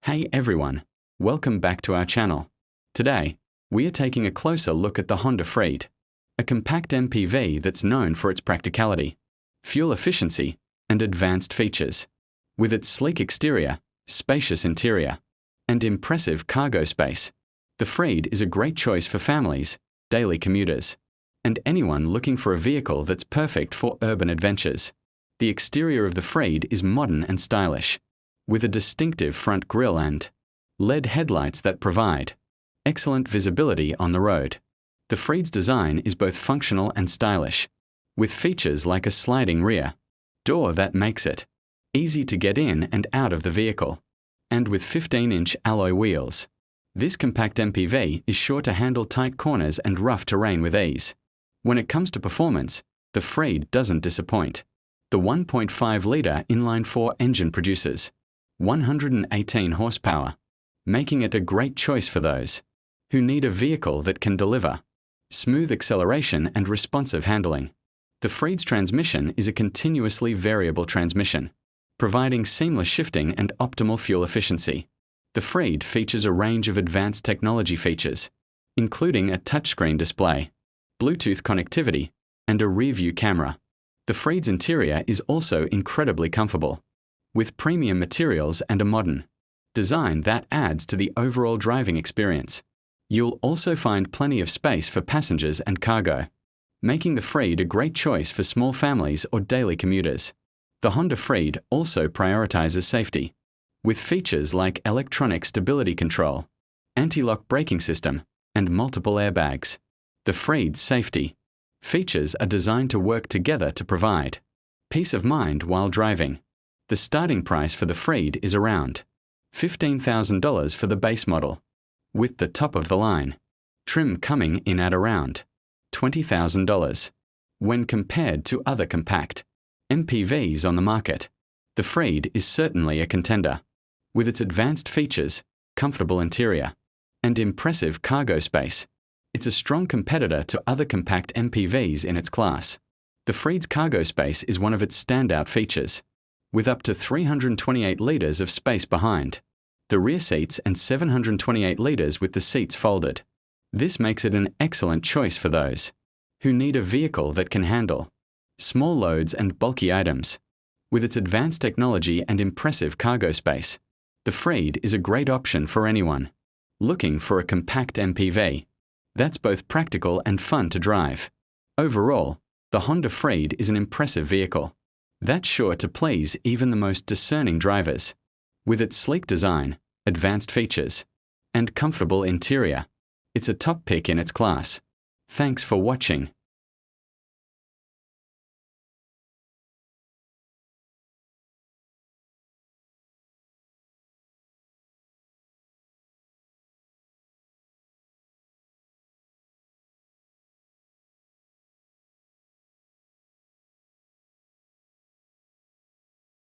Hey everyone, welcome back to our channel. Today, we are taking a closer look at the Honda Freed, a compact MPV that's known for its practicality, fuel efficiency, and advanced features. With its sleek exterior, spacious interior, and impressive cargo space, the Freed is a great choice for families, daily commuters, and anyone looking for a vehicle that's perfect for urban adventures. The exterior of the Freed is modern and stylish, with a distinctive front grille and LED headlights that provide excellent visibility on the road. The Freed's design is both functional and stylish, with features like a sliding rear door that makes it easy to get in and out of the vehicle, and with 15-inch alloy wheels. This compact MPV is sure to handle tight corners and rough terrain with ease. When it comes to performance, the Freed doesn't disappoint. The 1.5-litre inline-4 engine produces 118 horsepower, making it a great choice for those who need a vehicle that can deliver smooth acceleration and responsive handling. The Freed's transmission is a continuously variable transmission, providing seamless shifting and optimal fuel efficiency. The Freed features a range of advanced technology features, including a touchscreen display, Bluetooth connectivity, and a rear-view camera. The Freed's interior is also incredibly comfortable, with premium materials and a modern design that adds to the overall driving experience. You'll also find plenty of space for passengers and cargo, making the Freed a great choice for small families or daily commuters. The Honda Freed also prioritizes safety, with features like electronic stability control, anti-lock braking system, and multiple airbags. The Freed's safety features are designed to work together to provide peace of mind while driving. The starting price for the Freed is around $15,000 for the base model, with the top-of-the-line trim coming in at around $20,000. When compared to other compact MPVs on the market, the Freed is certainly a contender. With its advanced features, comfortable interior, and impressive cargo space, it's a strong competitor to other compact MPVs in its class. The Freed's cargo space is one of its standout features, with up to 328 litres of space behind the rear seats and 728 litres with the seats folded. This makes it an excellent choice for those who need a vehicle that can handle small loads and bulky items. With its advanced technology and impressive cargo space, the Freed is a great option for anyone looking for a compact MPV that's both practical and fun to drive. Overall, the Honda Freed is an impressive vehicle that's sure to please even the most discerning drivers. With its sleek design, advanced features, and comfortable interior, it's a top pick in its class. Thanks for watching.